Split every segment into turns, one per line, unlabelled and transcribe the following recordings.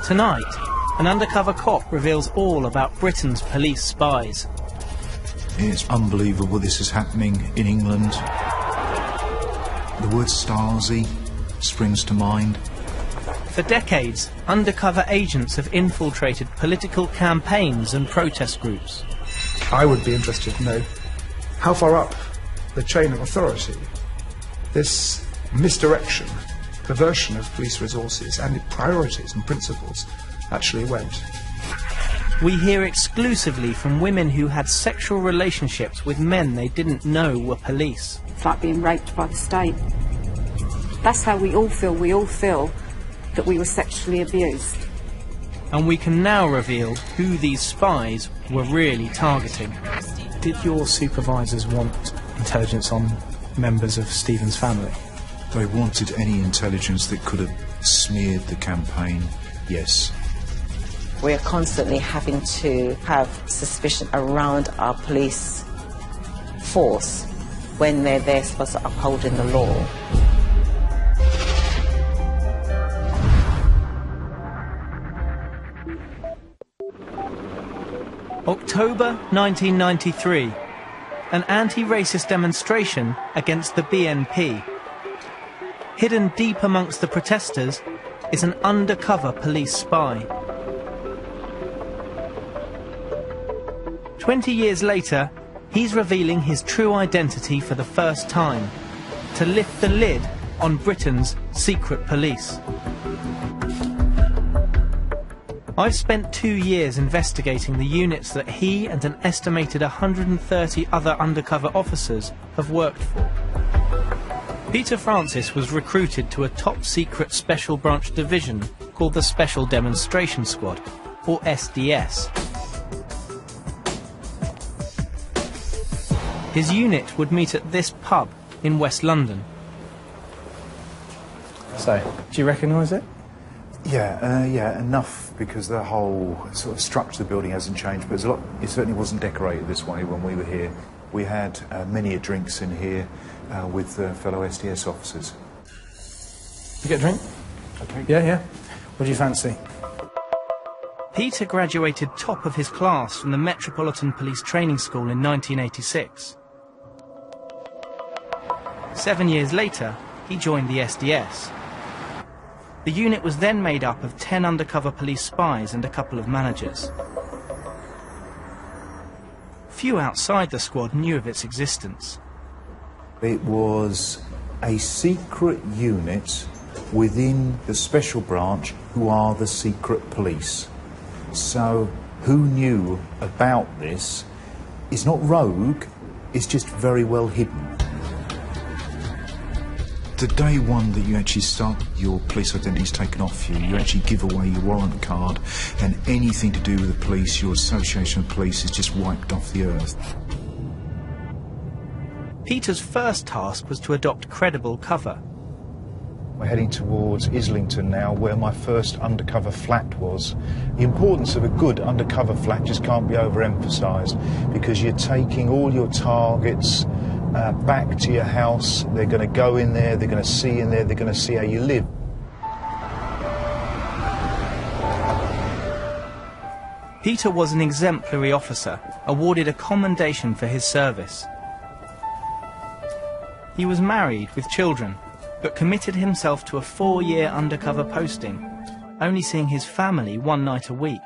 Tonight, an undercover cop reveals all about Britain's police spies.
It's unbelievable this is happening in England. The word Stasi springs to mind.
For decades, undercover agents have infiltrated political campaigns and protest groups.
I would be interested to know how far up the chain of authority this misdirection, perversion of police resources and priorities and principles actually went.
We hear exclusively from women who had sexual relationships with men they didn't know were police.
It's like being raped by the state. That's how we all feel. We all feel that we were sexually abused.
And we can now reveal who these spies were really targeting.
Did your supervisors want intelligence on members of Stephen's family?
They wanted any intelligence that could have smeared the campaign, yes.
We're constantly having to have suspicion around our police force when they're there supposed to upholding the law.
October 1993, an anti-racist demonstration against the BNP. Hidden deep amongst the protesters is an undercover police spy. 20 years later, he's revealing his true identity for the first time, to lift the lid on Britain's secret police. I've spent 2 years investigating the units that he and an estimated 130 other undercover officers have worked for. Peter Francis was recruited to a top-secret special branch division called the Special Demonstration Squad, or SDS. His unit would meet at this pub in West London.
So, do you recognise it?
Yeah, enough, because the whole sort of structure of the building hasn't changed, but it certainly wasn't decorated this way when we were here. We had many drinks in here with fellow SDS officers.
You get a drink?
Okay.
Yeah. What do you fancy?
Peter graduated top of his class from the Metropolitan Police Training School in 1986. 7 years later, he joined the SDS. The unit was then made up of 10 undercover police spies and a couple of managers. Few outside the squad knew of its existence.
It was a secret unit within the special branch who are the secret police. So who knew about this is not rogue, it's just very well hidden. The day one that you actually start, your police identity is taken off you, you actually give away your warrant card, and anything to do with the police, your association with police, is just wiped off the earth.
Peter's first task was to adopt credible cover.
We're heading towards Islington now, where my first undercover flat was. The importance of a good undercover flat just can't be overemphasised, because you're taking all your targets back to your house. They're going to go in there, they're going to see in there, they're going to see how you live.
Peter was an exemplary officer, awarded a commendation for his service. He was married with children, but committed himself to a 4-year undercover posting, only seeing his family one night a week.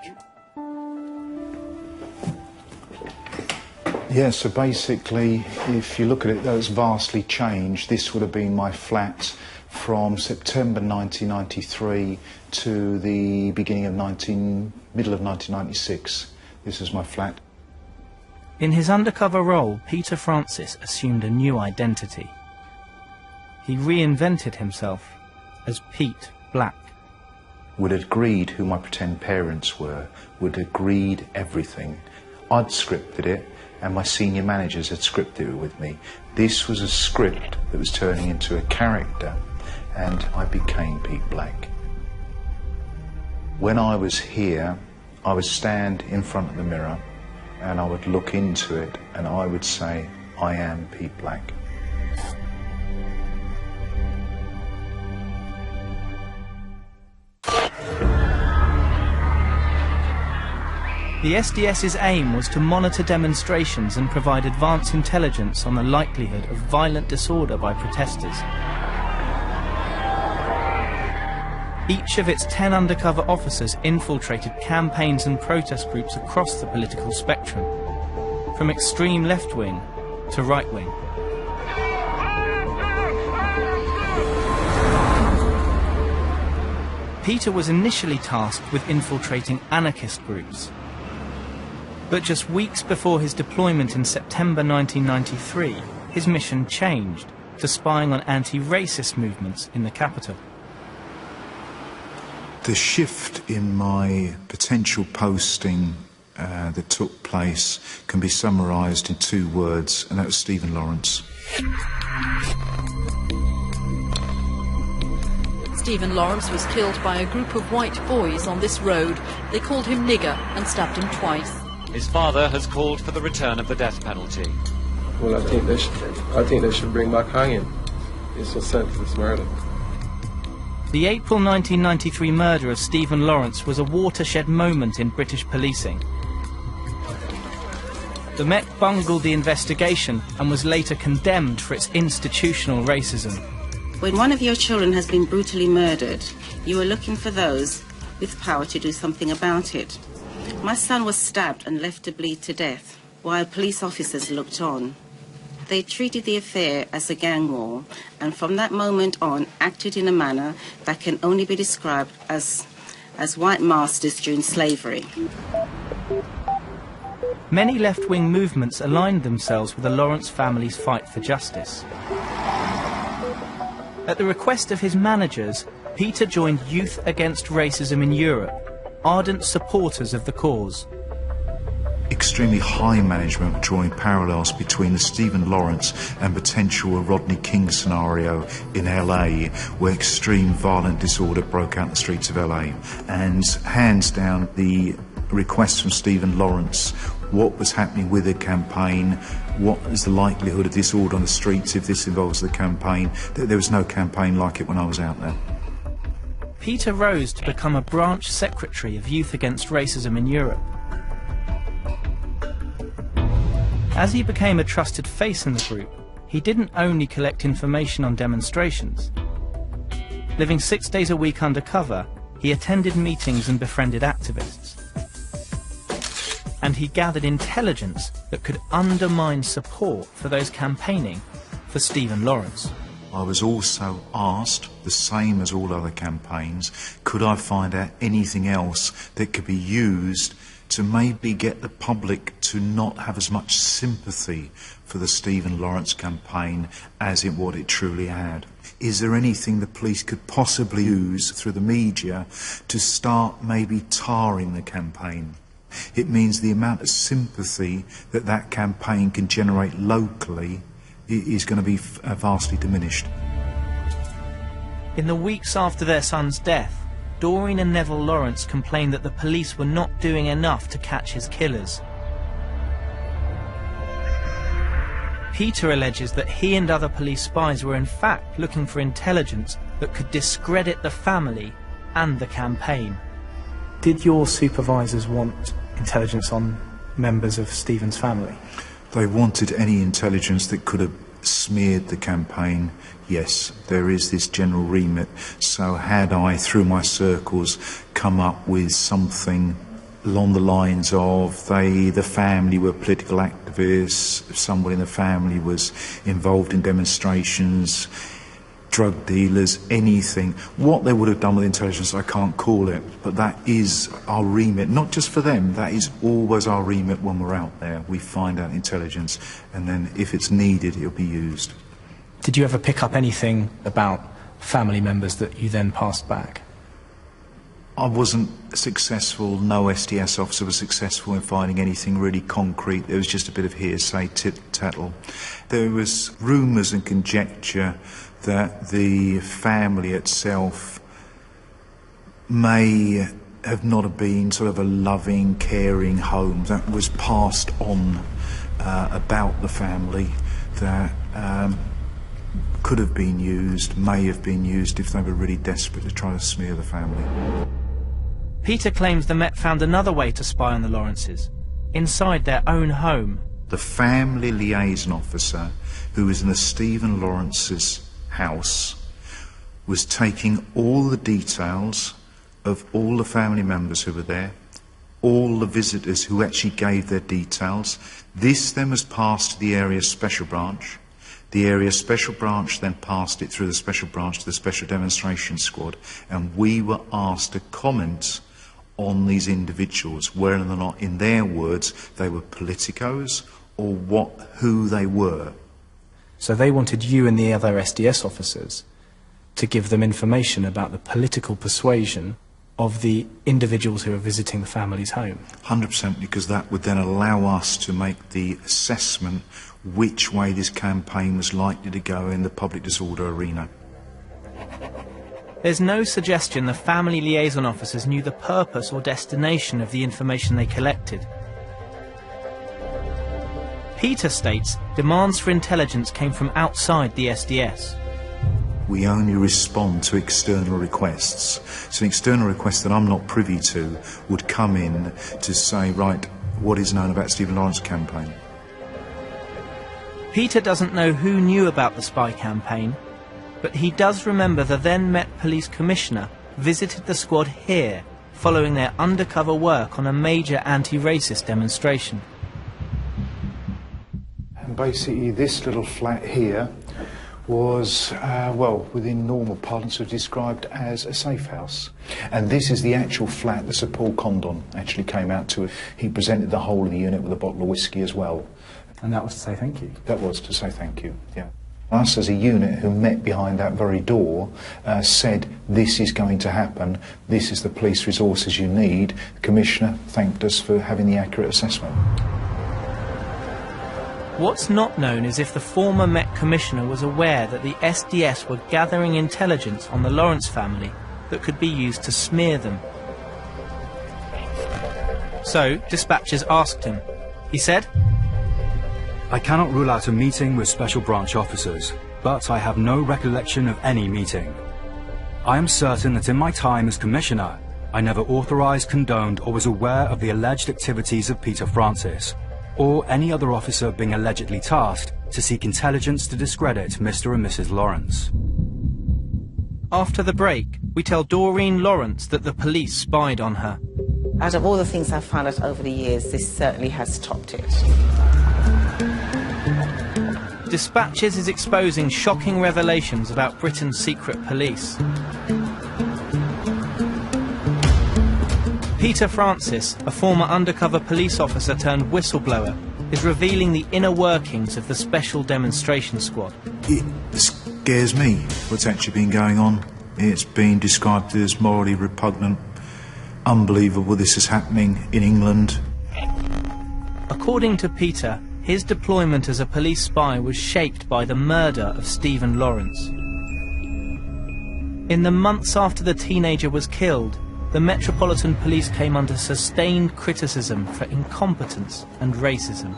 Yeah, so basically, if you look at it, that's vastly changed. This would have been my flat from September 1993 to the beginning of middle of 1996. This is my flat.
In his undercover role, Peter Francis assumed a new identity. He reinvented himself as Pete Black.
Would have agreed who my pretend parents were, would have agreed everything. I'd scripted it, and my senior managers had scripted it with me. This was a script that was turning into a character, and I became Pete Black. When I was here, I would stand in front of the mirror, and I would look into it, and I would say, I am Pete Black.
The SDS's aim was to monitor demonstrations and provide advance intelligence on the likelihood of violent disorder by protesters. Each of its 10 undercover officers infiltrated campaigns and protest groups across the political spectrum, from extreme left-wing to right-wing. Peter was initially tasked with infiltrating anarchist groups. But just weeks before his deployment in September 1993, his mission changed to spying on anti-racist movements in the capital.
The shift in my potential posting that took place can be summarised in 2 words, and that was Stephen Lawrence.
Stephen Lawrence was killed by a group of white boys on this road. They called him nigger and stabbed him twice.
His father has called for the return of the death penalty.
Well, I think they should bring back hanging. It's a senseless murder.
The April 1993 murder of Stephen Lawrence was a watershed moment in British policing. The Met bungled the investigation and was later condemned for its institutional racism.
When one of your children has been brutally murdered, you are looking for those with power to do something about it. My son was stabbed and left to bleed to death, while police officers looked on. They treated the affair as a gang war, and from that moment on acted in a manner that can only be described as white masters during slavery.
Many left-wing movements aligned themselves with the Lawrence family's fight for justice. At the request of his managers, Peter joined Youth Against Racism in Europe, ardent supporters of the cause.
Extremely high management were drawing parallels between the Stephen Lawrence and potential Rodney King scenario in LA, where extreme violent disorder broke out in the streets of LA. And hands down, the request from Stephen Lawrence, what was happening with the campaign, what is the likelihood of disorder on the streets if this involves the campaign. There was no campaign like it when I was out there.
Peter rose to become a branch secretary of Youth Against Racism in Europe. As he became a trusted face in the group, he didn't only collect information on demonstrations. Living 6 days a week undercover, he attended meetings and befriended activists. And he gathered intelligence that could undermine support for those campaigning for Stephen Lawrence.
I was also asked, the same as all other campaigns, could I find out anything else that could be used to maybe get the public to not have as much sympathy for the Stephen Lawrence campaign as in what it truly had. Is there anything the police could possibly use through the media to start maybe tarring the campaign? It means the amount of sympathy that that campaign can generate locally is going to be vastly diminished.
In the weeks after their son's death, Doreen and Neville Lawrence complained that the police were not doing enough to catch his killers. Peter alleges that he and other police spies were in fact looking for intelligence that could discredit the family and the campaign. Did your supervisors want intelligence on members of Stephen's family?
They wanted any intelligence that could have smeared the campaign. Yes, there is this general remit. So had I, through my circles, come up with something along the lines of the family were political activists, if somebody in the family was involved in demonstrations, drug dealers, anything. What they would have done with intelligence, I can't call it, but that is our remit, not just for them, that is always our remit when we're out there. We find out intelligence, and then if it's needed, it'll be used.
Did you ever pick up anything about family members that you then passed back?
I wasn't successful, no SDS officer was successful in finding anything really concrete. There was just a bit of hearsay, tit-tattle. There was rumours and conjecture that the family itself may have not been sort of a loving, caring home that was passed on about the family that could have been used, may have been used if they were really desperate to try to smear the family.
Peter claims the Met found another way to spy on the Lawrences, inside their own home.
The family liaison officer who was in the Stephen Lawrence's house was taking all the details of all the family members who were there, all the visitors who actually gave their details. This then was passed to the area special branch. The area special branch then passed it through the special branch to the special demonstration squad, and we were asked to comment on these individuals, whether or not, in their words, they were politicos or who they were.
So they wanted you and the other SDS officers to give them information about the political persuasion of the individuals who are visiting the family's home.
100%, because that would then allow us to make the assessment which way this campaign was likely to go in the public disorder arena.
There's no suggestion the family liaison officers knew the purpose or destination of the information they collected. Peter states demands for intelligence came from outside the SDS.
We only respond to external requests. So an external request that I'm not privy to would come in to say, right, what is known about Stephen Lawrence's campaign?
Peter doesn't know who knew about the spy campaign, but he does remember the then Met Police Commissioner visited the squad here following their undercover work on a major anti-racist demonstration.
And basically this little flat here was, well, within normal parlance, was described as a safe house. And this is the actual flat that Sir Paul Condon actually came out to. He presented the whole of the unit with a bottle of whiskey as well.
And that was to say thank you?
That was to say thank you, yeah. Us as a unit who met behind that very door said, this is going to happen, this is the police resources you need. The Commissioner thanked us for having the accurate assessment.
What's not known is if the former Met Commissioner was aware that the SDS were gathering intelligence on the Lawrence family that could be used to smear them. So, dispatchers asked him. He said,
I cannot rule out a meeting with special branch officers, but I have no recollection of any meeting. I am certain that in my time as Commissioner, I never authorised, condoned or was aware of the alleged activities of Peter Francis, or any other officer being allegedly tasked to seek intelligence to discredit Mr. and Mrs. Lawrence.
After the break, we tell Doreen Lawrence that the police spied on her.
Out of all the things I've found out over the years, this certainly has topped it.
Dispatches is exposing shocking revelations about Britain's secret police. Peter Francis, a former undercover police officer turned whistleblower, is revealing the inner workings of the Special Demonstration Squad.
It scares me what's actually been going on. It's been described as morally repugnant. Unbelievable this is happening in England.
According to Peter, his deployment as a police spy was shaped by the murder of Stephen Lawrence. In the months after the teenager was killed, the Metropolitan Police came under sustained criticism for incompetence and racism.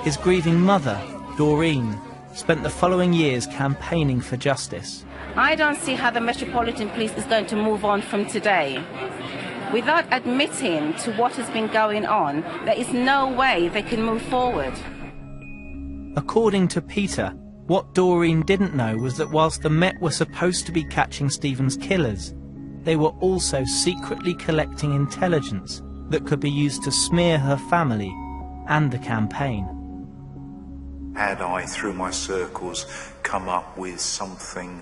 His grieving mother, Doreen, spent the following years campaigning for justice.
I don't see how the Metropolitan Police is going to move on from today. Without admitting to what has been going on, there is no way they can move forward.
According to Peter, what Doreen didn't know was that whilst the Met were supposed to be catching Stephen's killers, they were also secretly collecting intelligence that could be used to smear her family and the campaign.
Had I, through my circles, come up with something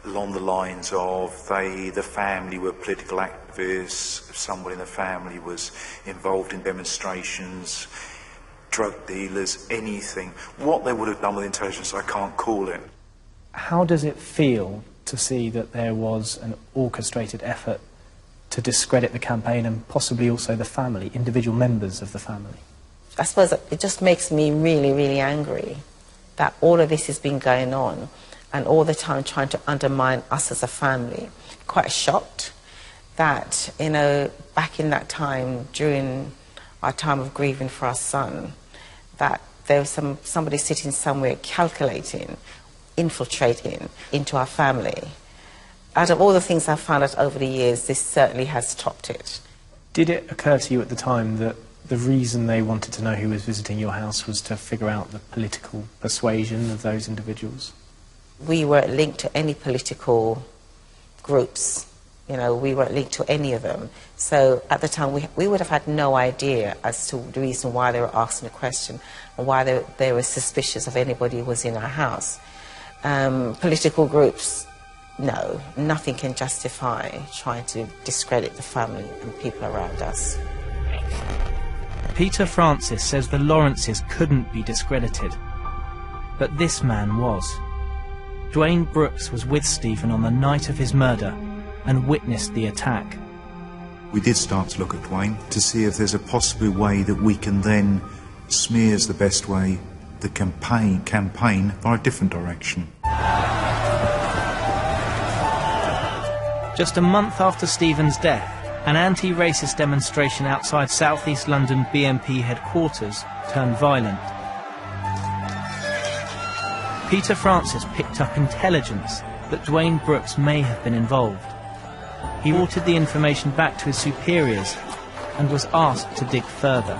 along the lines of the family were political activists, if somebody in the family was involved in demonstrations, drug dealers, anything, what they would have done with intelligence, I can't call it.
How does it feel to see that there was an orchestrated effort to discredit the campaign and possibly also the family, individual members of the family?
I suppose it just makes me really, really angry that all of this has been going on and all the time trying to undermine us as a family. Quite shocked that, you know, back in that time, during our time of grieving for our son, that there was somebody sitting somewhere calculating, infiltrating into our family. out of all the things I've found out over the years, this certainly has topped it.
Did it occur to you at the time that the reason they wanted to know who was visiting your house was to figure out the political persuasion of those individuals?
We weren't linked to any political groups. You know, we weren't linked to any of them. So at the time, we would have had no idea as to the reason why they were asking the question and why they were suspicious of anybody who was in our house. Political groups, no, nothing can justify trying to discredit the family and people around us.
Peter Francis says the Lawrences couldn't be discredited, but this man was. Dwayne Brooks was with Stephen on the night of his murder and witnessed the attack.
We did start to look at Dwayne to see if there's a possible way that we can then smear's the best way the campaign by a different direction.
Just a month after Stephen's death, an anti-racist demonstration outside South East London BNP headquarters turned violent. Peter Francis picked up intelligence that Dwayne Brooks may have been involved. He reported the information back to his superiors and was asked to dig further.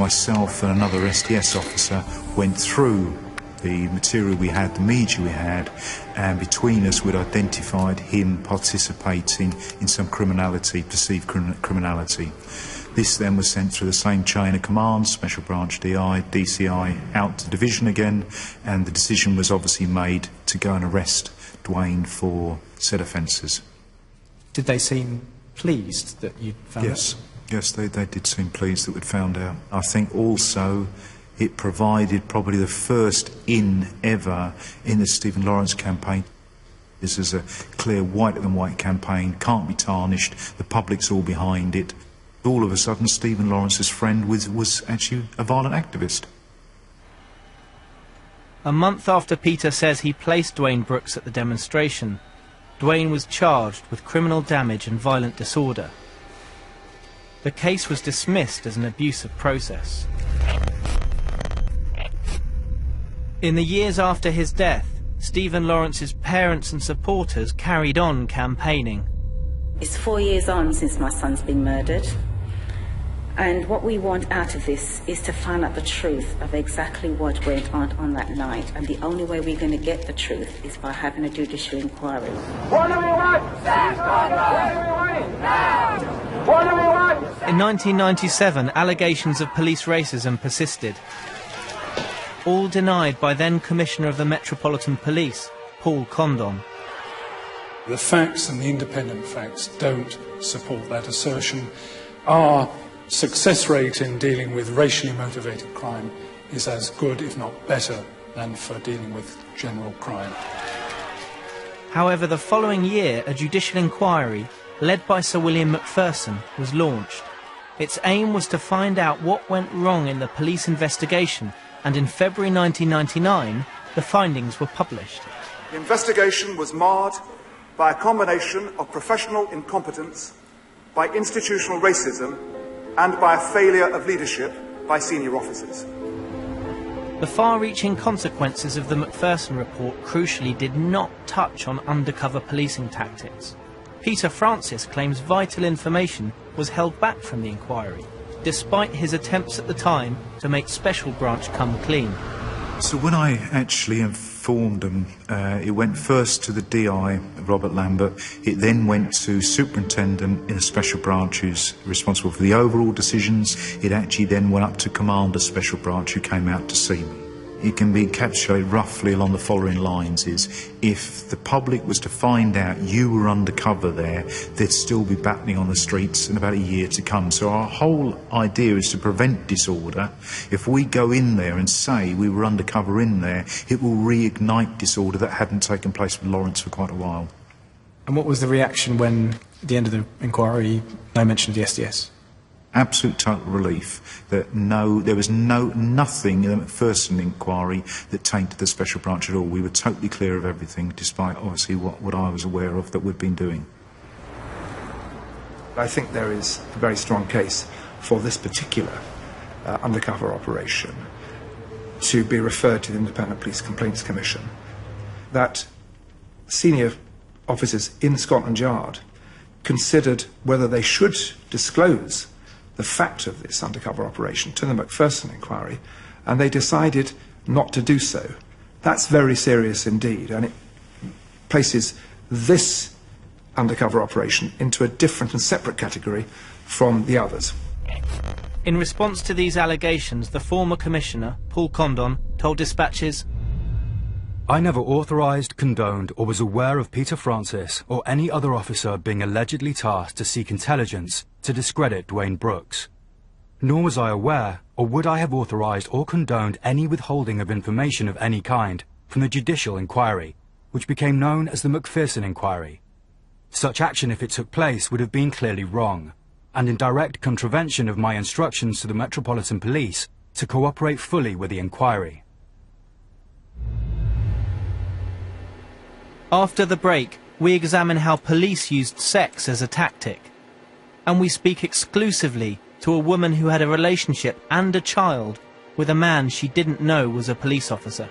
Myself and another STS officer went through the material we had, the media we had, and between us we'd identified him participating in some criminality, perceived criminality. This then was sent through the same chain of command, Special Branch DI, DCI, out to division again, and the decision was obviously made to go and arrest Dwayne for said offences.
Did they seem pleased that you'd found
Yes.
out?
Yes, they did seem pleased that we'd found out. I think also it provided probably the first in ever in the Stephen Lawrence campaign. This is a clear whiter-than-white campaign, can't be tarnished, the public's all behind it. All of a sudden, Stephen Lawrence's friend was actually a violent activist.
A month after Peter says he placed Dwayne Brooks at the demonstration, Dwayne was charged with criminal damage and violent disorder. The case was dismissed as an abusive process. In the years after his death, Stephen Lawrence's parents and supporters carried on campaigning.
It's 4 years on since my son's been murdered. And what we want out of this is to find out the truth of exactly what went on that night. And the only way we're going to get the truth is by having a judicial inquiry.
What do we want? What do we want?
In 1997, allegations of police racism persisted. All denied by then Commissioner of the Metropolitan Police, Paul Condon.
The facts and the independent facts don't support that assertion. Our success rate in dealing with racially motivated crime is as good, if not better, than for dealing with general crime.
However, the following year, a judicial inquiry, led by Sir William Macpherson, was launched. Its aim was to find out what went wrong in the police investigation, and in February 1999, the findings were published.
The investigation was marred by a combination of professional incompetence, by institutional racism, and by a failure of leadership by senior officers.
The far-reaching consequences of the Macpherson report crucially did not touch on undercover policing tactics. Peter Francis claims vital information was held back from the inquiry, despite his attempts at the time to make Special Branch come clean.
So when I actually informed them, it went first to the DI, Robert Lambert. It then went to Superintendent in a Special Branch who's responsible for the overall decisions. It actually then went up to Commander Special Branch who came out to see me. It can be encapsulated roughly along the following lines: is if the public was to find out you were undercover there, they'd still be battling on the streets in about a year to come. So our whole idea is to prevent disorder. If we go in there and say we were undercover in there, it will reignite disorder that hadn't taken place with Lawrence for quite a while.
And what was the reaction when, at the end of the inquiry, no mention of the SDS?
Absolute total relief that there was nothing in the Macpherson inquiry that tainted the Special Branch at all. We were totally clear of everything, despite obviously what I was aware of that we'd been doing.
I think there is a very strong case for this particular undercover operation to be referred to the Independent Police Complaints Commission. That senior officers in Scotland Yard considered whether they should disclose the fact of this undercover operation to the Macpherson inquiry, and they decided not to do so. That's very serious indeed, and it places this undercover operation into a different and separate category from the others.
In response to these allegations, the former commissioner, Paul Condon, told dispatches,
I never authorised, condoned or was aware of Peter Francis or any other officer being allegedly tasked to seek intelligence to discredit Dwayne Brooks. Nor was I aware, or would I have authorised or condoned any withholding of information of any kind from the judicial inquiry, which became known as the Macpherson inquiry. Such action, if it took place, would have been clearly wrong, and in direct contravention of my instructions to the Metropolitan Police to cooperate fully with the inquiry.
After the break, we examine how police used sex as a tactic. And we speak exclusively to a woman who had a relationship and a child with a man she didn't know was a police officer.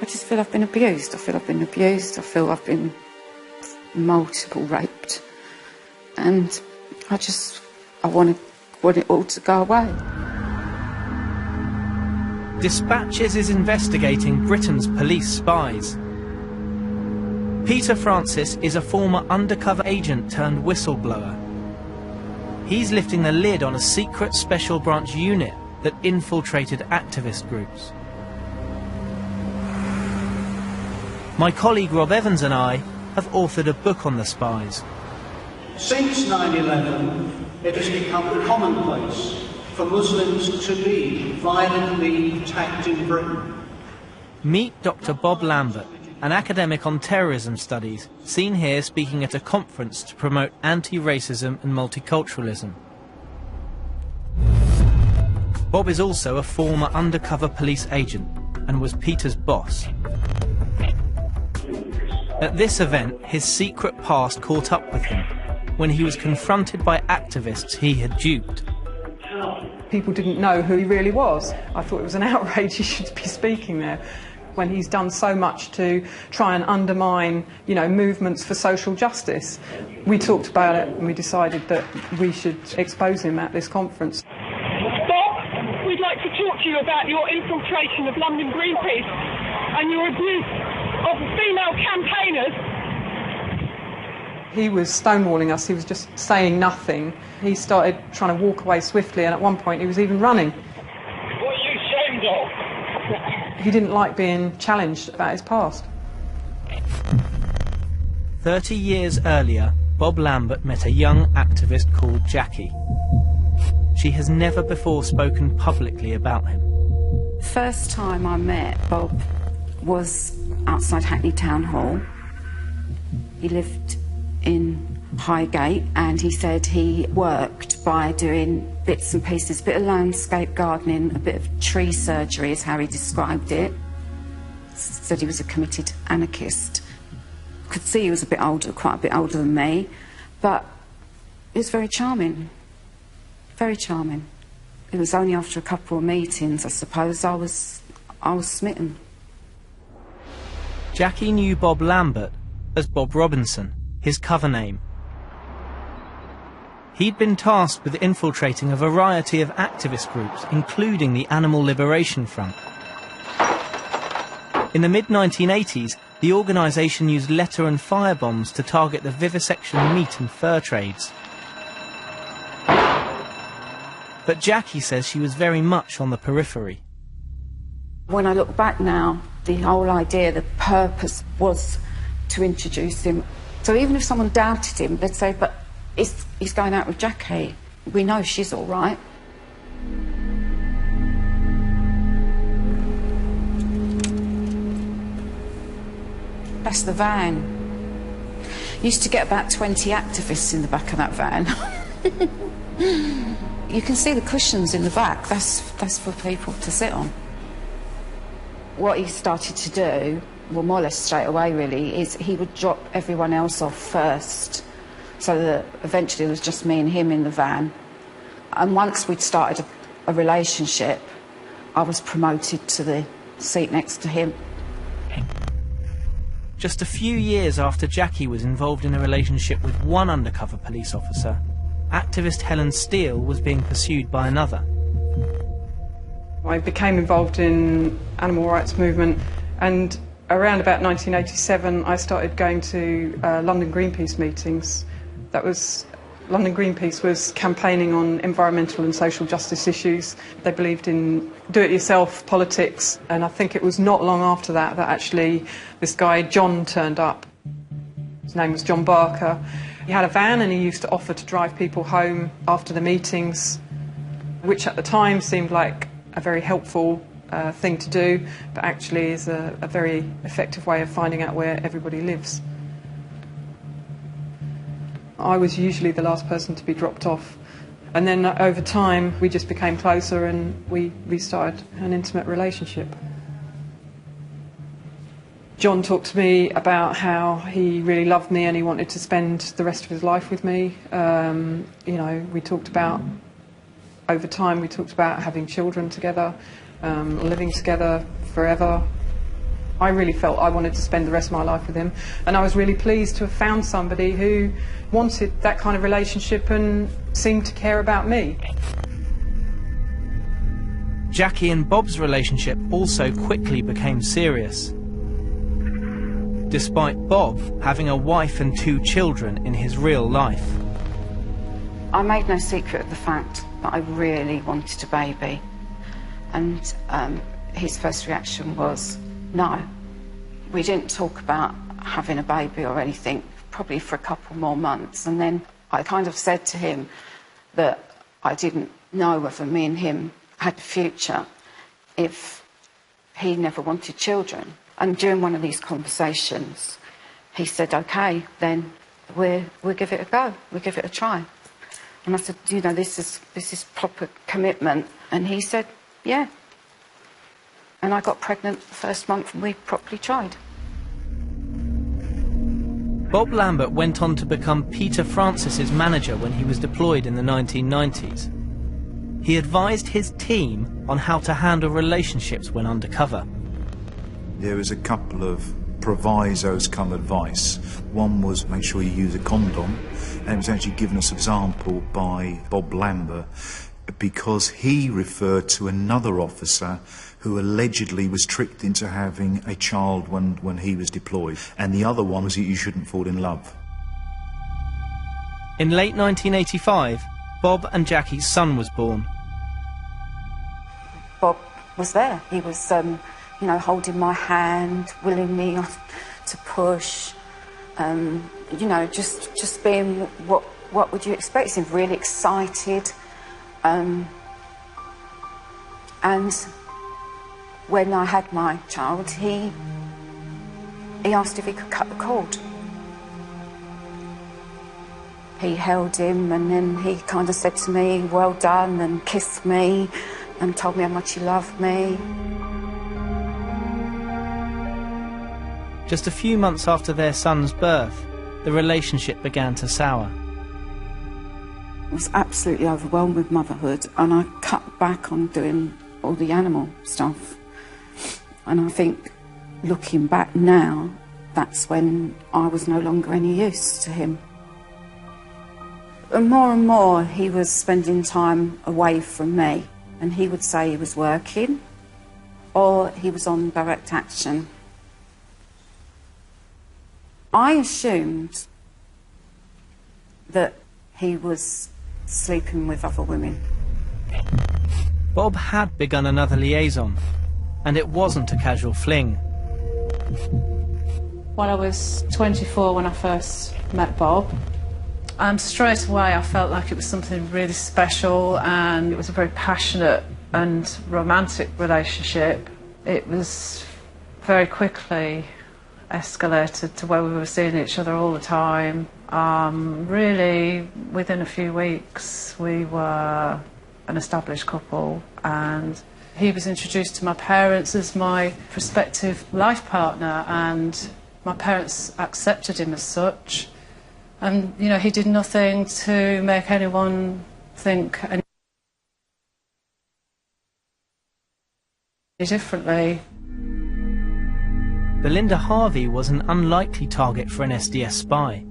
I just feel I've been abused. I feel I've been abused. I feel I've been multiple raped. And I want it all to go away.
Dispatches is investigating Britain's police spies. Peter Francis is a former undercover agent turned whistleblower. He's lifting the lid on a secret special branch unit that infiltrated activist groups. My colleague Rob Evans and I have authored a book on the spies.
Since 9/11, it has become commonplace for Muslims to be violently attacked in Britain.
Meet Dr. Bob Lambert, an academic on terrorism studies, seen here speaking at a conference to promote anti-racism and multiculturalism. Bob is also a former undercover police agent and was Peter's boss. At this event, his secret past caught up with him when he was confronted by activists he had duped.
People didn't know who he really was. I thought it was an outrage he should be speaking there, when he's done so much to try and undermine, movements for social justice. We talked about it and we decided that we should expose him at this conference.
Bob, we'd like to talk to you about your infiltration of London Greenpeace and your abuse of female campaigners.
He was stonewalling us, he was just saying nothing. He started trying to walk away swiftly, and at one point he was even running.
What are you ashamed of?
He didn't like being challenged about his past.
30 years earlier, Bob Lambert met a young activist called Jackie. She has never before spoken publicly about him.
First time I met Bob was outside Hackney Town Hall. He lived in Highgate, and he said he worked by doing bits and pieces, a bit of landscape gardening, a bit of tree surgery is how he described it. Said he was a committed anarchist. Could see he was a bit older, quite a bit older than me, but he was very charming, very charming. It was only after a couple of meetings, I suppose, I was smitten.
Jackie knew Bob Lambert as Bob Robinson, his cover name. He'd been tasked with infiltrating a variety of activist groups, including the Animal Liberation Front. In the mid-1980s, the organisation used letter and firebombs to target the vivisection meat and fur trades. But Jackie says she was very much on the periphery.
When I look back now, the whole idea, the purpose was to introduce him. So even if someone doubted him, they'd say, but he's going out with Jackie. We know she's all right. That's the van. Used to get about 20 activists in the back of that van. You can see the cushions in the back. That's for people to sit on. What he started to do, well, more or less straight away really, is he would drop everyone else off first, so that eventually it was just me and him in the van. And once we'd started a relationship, I was promoted to the seat next to him.
Just a few years after Jackie was involved in a relationship with one undercover police officer, activist Helen Steele was being pursued by another.
I became involved in animal rights movement, and around about 1987 I started going to London Greenpeace meetings. London Greenpeace was campaigning on environmental and social justice issues. They believed in do-it-yourself politics, and I think it was not long after that that actually this guy John turned up. His name was John Barker. He had a van and he used to offer to drive people home after the meetings, which at the time seemed like a very helpful thing to do, but actually is a very effective way of finding out where everybody lives. I was usually the last person to be dropped off, and then over time we just became closer and we started an intimate relationship. John talked to me about how he really loved me and he wanted to spend the rest of his life with me. You know, we talked about, over time we talked about having children together, living together forever. I really felt I wanted to spend the rest of my life with him, and I was really pleased to have found somebody who wanted that kind of relationship and seemed to care about me.
Jackie and Bob's relationship also quickly became serious, despite Bob having a wife and 2 children in his real life.
I made no secret of the fact that I really wanted a baby, and his first reaction was no. We didn't talk about having a baby or anything, probably for a couple more months, and then I kind of said to him that I didn't know whether me and him had a future if he never wanted children. And during one of these conversations, he said, OK, then we'll give it a go, we'll give it a try. And I said, you know, this is proper commitment. And he said, yeah. And I got pregnant the first month and we properly tried.
Bob Lambert went on to become Peter Francis's manager when he was deployed in the 1990s. He advised his team on how to handle relationships when undercover.
There was a couple of provisos come advice. One was make sure you use a condom, and it was actually given as an example by Bob Lambert because he referred to another officer who allegedly was tricked into having a child when he was deployed, and the other one was that you shouldn't fall in love.
In late 1985, Bob and Jackie's son was born.
Bob was there. He was, you know, holding my hand, willing me to push, you know, just being what would you expect? He seemed really excited, and when I had my child, he asked if he could cut the cord. He held him and then he kind of said to me, well done, and kissed me and told me how much he loved me.
Just a few months after their son's birth, the relationship began to sour.
I was absolutely overwhelmed with motherhood, and I cut back on doing all the animal stuff. And I think, looking back now, that's when I was no longer any use to him. And more, he was spending time away from me. And he would say he was working, or he was on direct action. I assumed that he was sleeping with other women.
Bob had begun another liaison, and it wasn't a casual fling.
Well, I was 24 when I first met Bob. Straight away I felt like it was something really special, and it was a very passionate and romantic relationship. It was very quickly escalated to where we were seeing each other all the time. Really, within a few weeks, we were an established couple, and he was introduced to my parents as my prospective life partner, and my parents accepted him as such. And, you know, he did nothing to make anyone think any differently.
Belinda Harvey was an unlikely target for an SDS spy.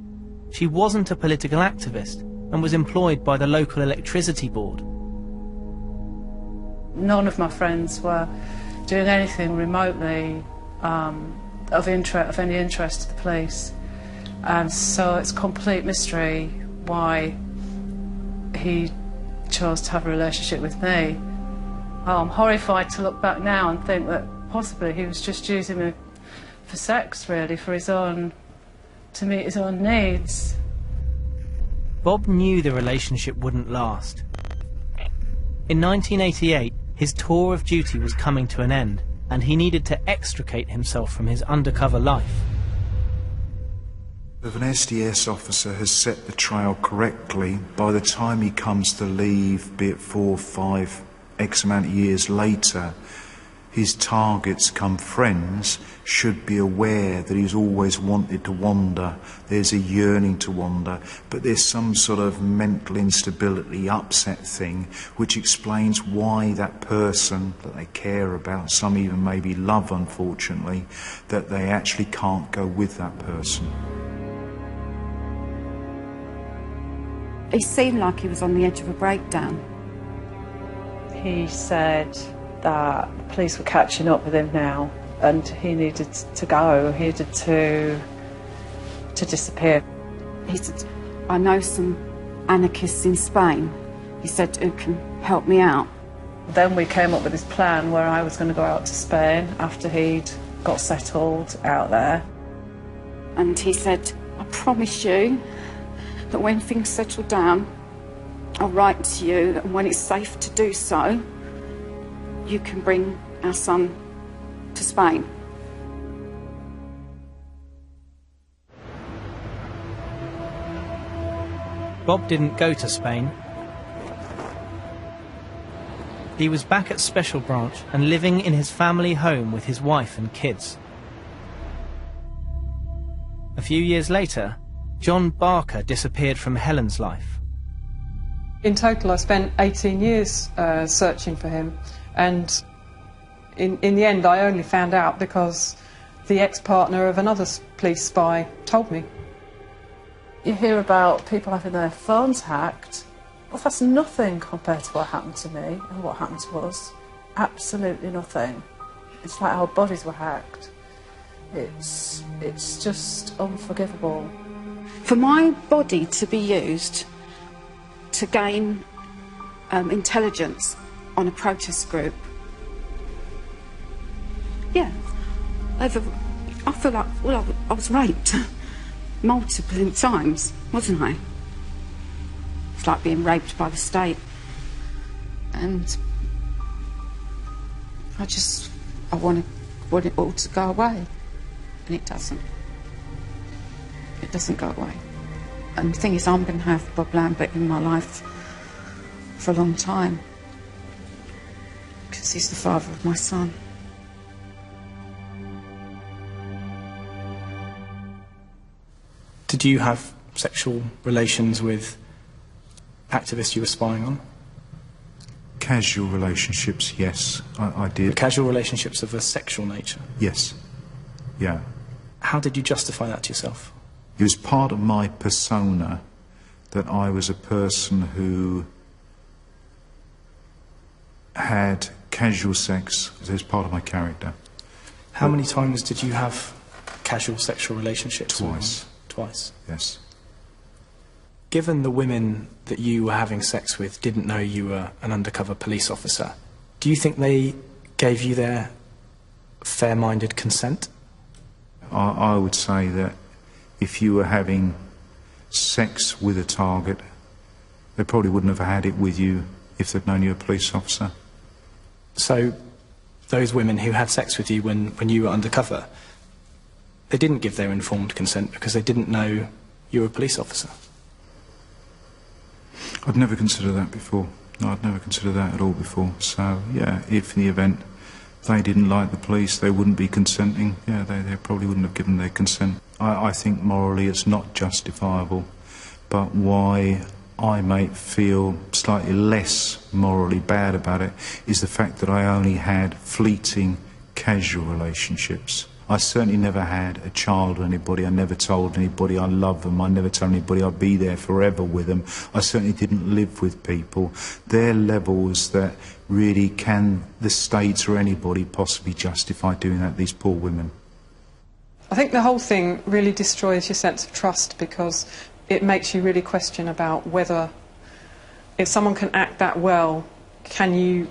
She wasn't a political activist and was employed by the local electricity board.
None of my friends were doing anything remotely of any interest to the police, and so it's a complete mystery why he chose to have a relationship with me. I'm horrified to look back now and think that possibly he was just using me for sex, really, to meet his own needs.
Bob knew the relationship wouldn't last. In 1988, his tour of duty was coming to an end, and he needed to extricate himself from his undercover life.
If an SDS officer has set the trail correctly, by the time he comes to leave, be it 4, 5, X amount of years later, his targets come friends should be aware that he's always wanted to wander. There's a yearning to wander, but there's some sort of mental instability, upset thing, which explains why that person that they care about, some even maybe love unfortunately, that they actually can't go with that person.
He seemed like he was on the edge of a breakdown.
He said that the police were catching up with him now and he needed to go, he needed to disappear.
He said, I know some anarchists in Spain, he said, who can help me out.
Then we came up with this plan where I was going to go out to Spain after he'd got settled out there.
And he said, I promise you that when things settle down, I'll write to you, and when it's safe to do so, you can bring our son to Spain.
Bob didn't go to Spain. He was back at Special Branch and living in his family home with his wife and kids. A few years later, John Barker disappeared from Helen's life.
In total, I spent 18 years searching for him, and in the end, I only found out because the ex-partner of another police spy told me.
You hear about people having their phones hacked. Well, that's nothing compared to what happened to me and what happened to us. Absolutely nothing. It's like our bodies were hacked. It's just unforgivable.
For my body to be used to gain intelligence on a protest group, yeah, I feel like, well, I was raped multiple times, wasn't I? It's like being raped by the state. And I want it all to go away, and it doesn't. It doesn't go away. And the thing is, I'm going to have Bob Lambert in my life for a long time, because he's the father of my son.
Did you have sexual relations with activists you were spying on?
Casual relationships, yes, I did.
Casual relationships of a sexual nature?
Yes, yeah.
How did you justify that to yourself?
It was part of my persona that I was a person who had casual sex as part of my character.
How many times did you have casual sexual relationships?
Twice.
Twice?
Yes.
Given the women that you were having sex with didn't know you were an undercover police officer, do you think they gave you their fair-minded consent?
I would say that if you were having sex with a target, they probably wouldn't have had it with you if they'd known you were a police officer.
So those women who had sex with you when you were undercover, they didn't give their informed consent because they didn't know you were a police officer?
I'd never considered that before. No, I'd never considered that at all before. So, yeah, if in the event they didn't like the police, they wouldn't be consenting. Yeah, they probably wouldn't have given their consent. I think morally it's not justifiable, but why I may feel slightly less morally bad about it is the fact that I only had fleeting, casual relationships. I certainly never had a child or anybody. I never told anybody I love them. I never told anybody I'd be there forever with them. I certainly didn't live with people. They're levels that really can the state or anybody possibly justify doing that to these poor women.
I think the whole thing really destroys your sense of trust, because it makes you really question about whether, if someone can act that well, can you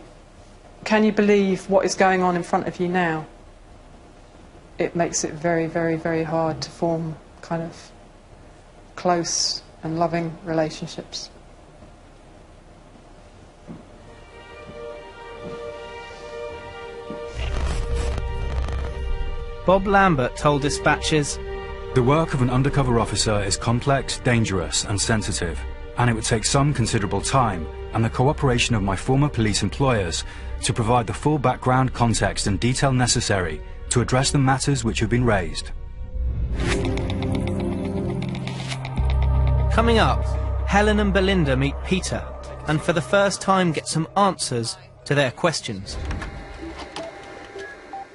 believe what is going on in front of you now? It makes it very, very, very hard to form kind of close and loving relationships.
Bob Lambert told dispatchers,
"The work of an undercover officer is complex, dangerous and sensitive, and it would take some considerable time and the cooperation of my former police employers to provide the full background, context and detail necessary to address the matters which have been raised."
Coming up, Helen and Belinda meet Peter and for the first time get some answers to their questions.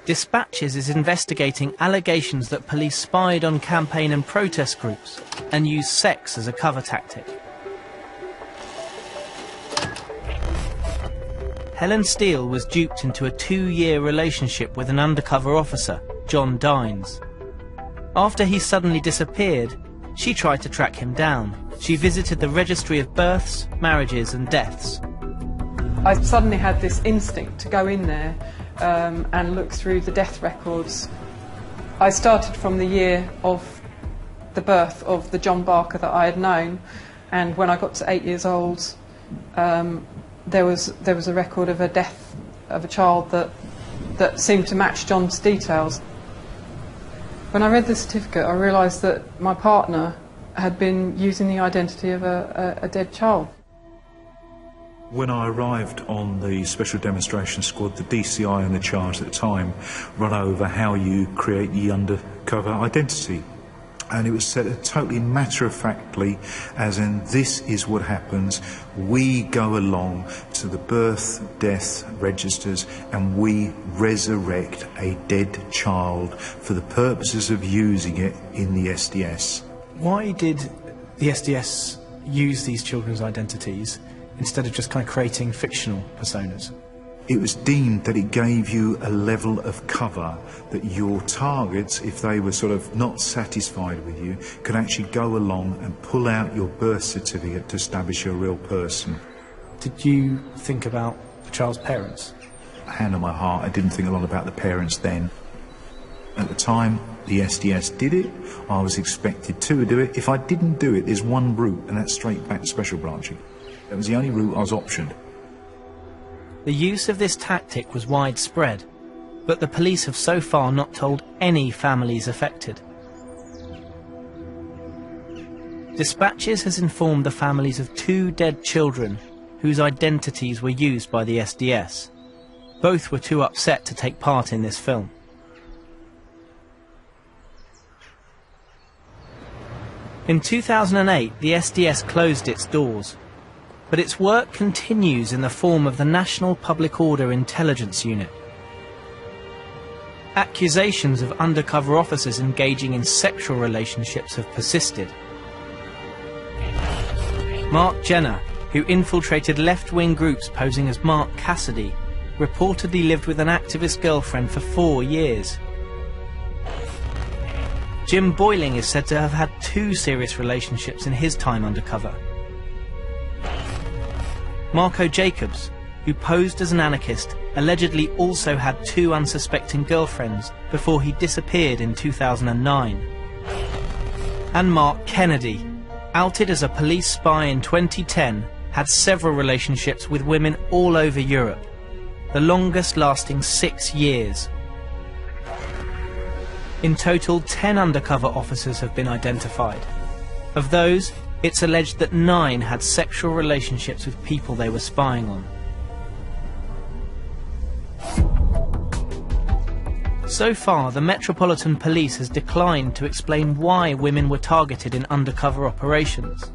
Dispatches is investigating allegations that police spied on campaign and protest groups and used sex as a cover tactic. Helen Steele was duped into a 2-year relationship with an undercover officer, John Dines. After he suddenly disappeared, she tried to track him down. She visited the registry of births, marriages and deaths.
I suddenly had this instinct to go in there and look through the death records. I started from the year of the birth of the John Barker that I had known, and when I got to 8 years old, there was a record of a death of a child that seemed to match John's details. When I read the certificate, I realised that my partner had been using the identity of a dead child.
When I arrived on the Special Demonstration Squad, the DCI in the charge at the time run over how you create the undercover identity. And it was said totally matter-of-factly, as in, this is what happens. We go along to the birth, death registers and we resurrect a dead child for the purposes of using it in the SDS.
Why did the SDS use these children's identities instead of just kind of creating fictional personas?
It was deemed that it gave you a level of cover that your targets, if they were sort of not satisfied with you, could actually go along and pull out your birth certificate to establish you're a real person.
Did you think about the child's parents?
Hand on my heart, I didn't think a lot about the parents then. At the time the SDS did it, I was expected to do it. If I didn't do it, there's one route, and that's straight back to special branching. That was the only route I was optioned.
The use of this tactic was widespread, but the police have so far not told any families affected. Dispatches has informed the families of 2 dead children whose identities were used by the SDS. Both were too upset to take part in this film. In 2008, the SDS closed its doors, but its work continues in the form of the National Public Order Intelligence Unit. Accusations of undercover officers engaging in sexual relationships have persisted. Mark Jenner, who infiltrated left-wing groups posing as Mark Cassidy, reportedly lived with an activist girlfriend for 4 years. Jim Boyling is said to have had 2 serious relationships in his time undercover. Marco Jacobs, who posed as an anarchist, allegedly also had 2 unsuspecting girlfriends before he disappeared in 2009. And Mark Kennedy, outed as a police spy in 2010, had several relationships with women all over Europe, the longest lasting 6 years. In total, 10 undercover officers have been identified. Of those, it's alleged that 9 had sexual relationships with people they were spying on. So far, the Metropolitan Police has declined to explain why women were targeted in undercover operations.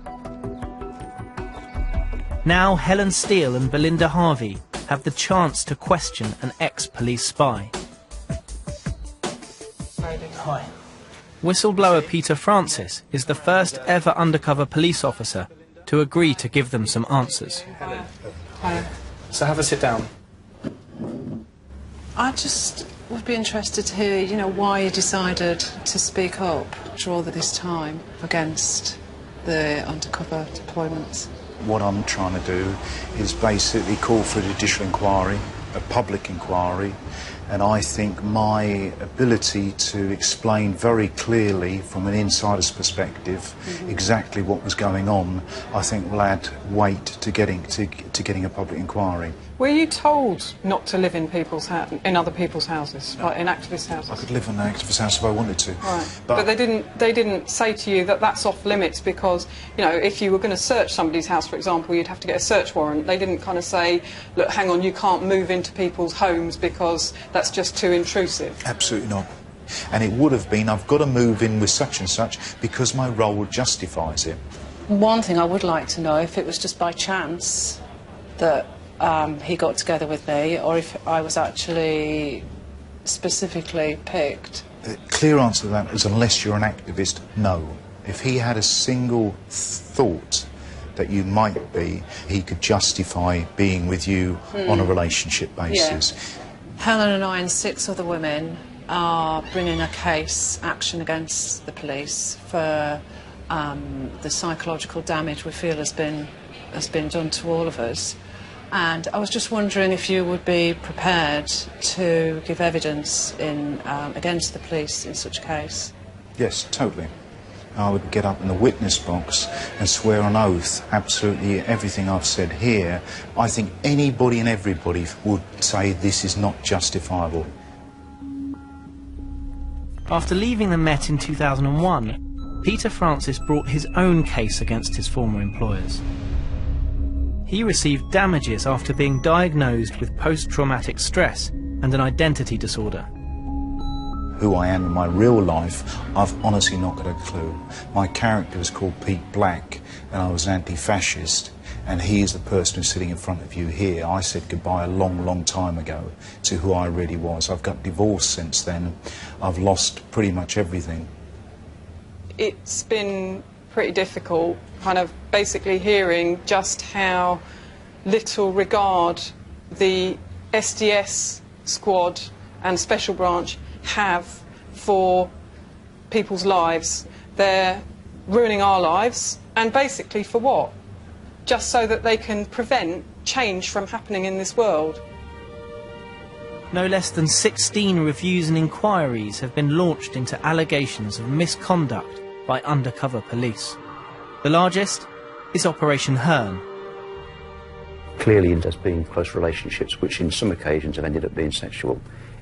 Now Helen Steele and Belinda Harvey have the chance to question an ex-police spy.
Hi.
Whistleblower Peter Francis is the first ever undercover police officer to agree to give them some answers.
Hi. So have a sit down.
I just would be interested to hear, you know, why you decided to speak up after all this time against the undercover deployments.
What I'm trying to do is basically call for a judicial inquiry, a public inquiry, and I think my ability to explain very clearly from an insider's perspective exactly what was going on, I think will add weight to getting a public inquiry.
Were you told not to live in in other people's houses, like in activists' houses?
I could live in an activist house if I wanted to.
Right. But they didn't say to you that that's off limits because, you know, if you were going to search somebody's house, for example, you'd have to get a search warrant. They didn't kind of say, look, hang on, you can't move into people's homes because that's just too intrusive.
Absolutely not. And it would have been, I've got to move in with such and such because my role justifies it.
One thing I would like to know, if it was just by chance that he got together with me, or if I was actually specifically picked.
The clear answer to that is unless you're an activist, no. If he had a single thought that you might be, he could justify being with you on a relationship basis.
Yeah. Helen and I and 6 other women are bringing a action against the police for the psychological damage we feel has been done to all of us. And I was just wondering if you would be prepared to give evidence against the police in such a case.
Yes, totally. I would get up in the witness box and swear on oath absolutely everything I've said here. I think anybody and everybody would say this is not justifiable.
After leaving the Met in 2001, Peter Francis brought his own case against his former employers. He received damages after being diagnosed with post-traumatic stress and an identity disorder.
Who I am in my real life, I've honestly not got a clue. My character is called Pete Black, and I was an anti-fascist, and he is the person who's sitting in front of you here. I said goodbye a long, long time ago to who I really was. I've got divorced since then. I've lost pretty much everything.
It's been pretty difficult, kind of basically hearing just how little regard the SDS squad and special branch have for people's lives. They're ruining our lives, and basically for what? Just so that they can prevent change from happening in this world.
No less than 16 reviews and inquiries have been launched into allegations of misconduct by undercover police. The largest is Operation Hearn.
Clearly there's been close relationships which in some occasions have ended up being sexual.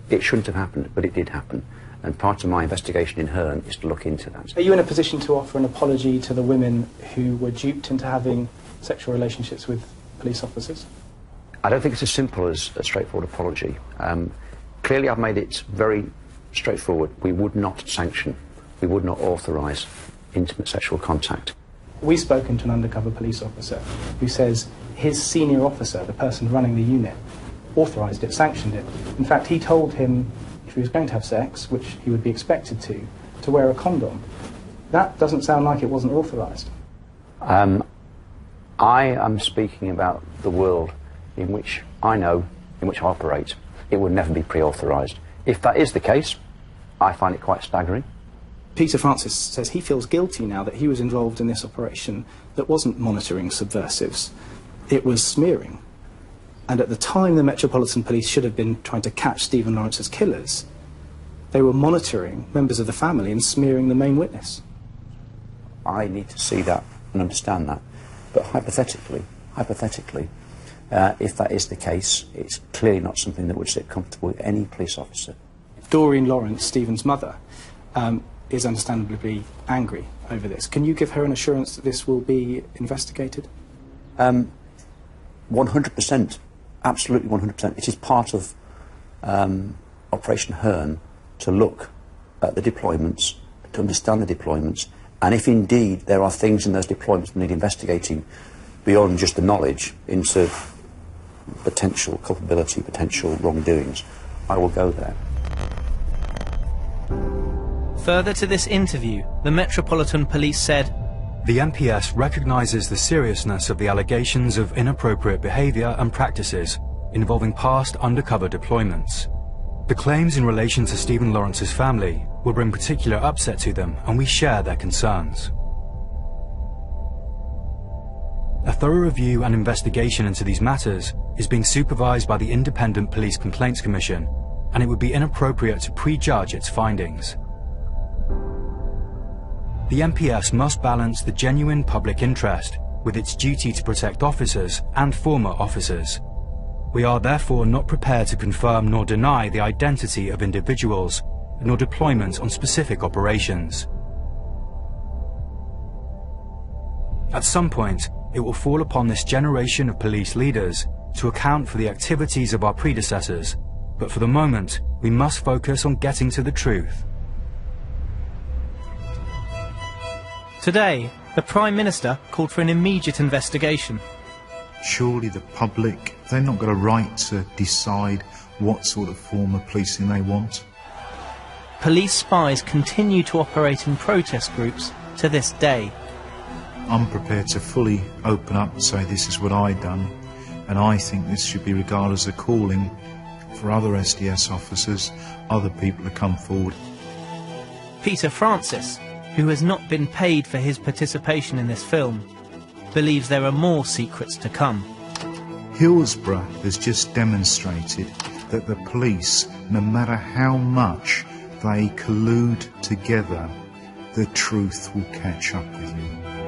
It shouldn't have happened, but it did happen. And part of my investigation in Hearn is to look into that.
Are you in a position to offer an apology to the women who were duped into having sexual relationships with police officers?
I don't think it's as simple as a straightforward apology. Clearly I've made it very straightforward. We would not sanction, we would not authorise intimate sexual contact.
We've spoken to an undercover police officer who says his senior officer, the person running the unit, authorised it, sanctioned it. In fact, he told him if he was going to have sex, which he would be expected to wear a condom. That doesn't sound like it wasn't authorised.
I am speaking about the world in which I know, in which I operate. It would never be pre-authorised. If that is the case, I find it quite staggering.
Peter Francis says he feels guilty now that he was involved in this operation that wasn't monitoring subversives, it was smearing. And at the time the Metropolitan Police should have been trying to catch Stephen Lawrence's killers, they were monitoring members of the family and smearing the main witness.
I need to see that and understand that. But hypothetically, if that is the case, it's clearly not something that would sit comfortable with any police officer.
Doreen Lawrence, Stephen's mother, is understandably angry over this. Can you give her an assurance that this will be investigated?
100%. Absolutely 100%. It is part of Operation Hearn to look at the deployments, to understand the deployments, and if indeed there are things in those deployments that need investigating beyond just the knowledge into potential culpability, potential wrongdoings, I will go there.
Further to this interview, the Metropolitan Police said,
"The MPS recognises the seriousness of the allegations of inappropriate behaviour and practices involving past undercover deployments. The claims in relation to Stephen Lawrence's family will bring particular upset to them, and we share their concerns. A thorough review and investigation into these matters is being supervised by the Independent Police Complaints Commission, and it would be inappropriate to prejudge its findings. The MPS must balance the genuine public interest with its duty to protect officers and former officers. We are therefore not prepared to confirm nor deny the identity of individuals, nor deployment on specific operations. At some point, it will fall upon this generation of police leaders to account for the activities of our predecessors, but for the moment, we must focus on getting to the truth."
Today, the Prime Minister called for an immediate investigation.
Surely the public, they're not got a right to decide what sort of form of policing they want.
Police spies continue to operate in protest groups to this day.
I'm prepared to fully open up and say this is what I've done, and I think this should be regarded as a calling for other SDS officers, other people to come forward.
Peter Francis, who has not been paid for his participation in this film, believes there are more secrets to come.
Hillsborough has just demonstrated that the police, no matter how much they collude together, the truth will catch up with you.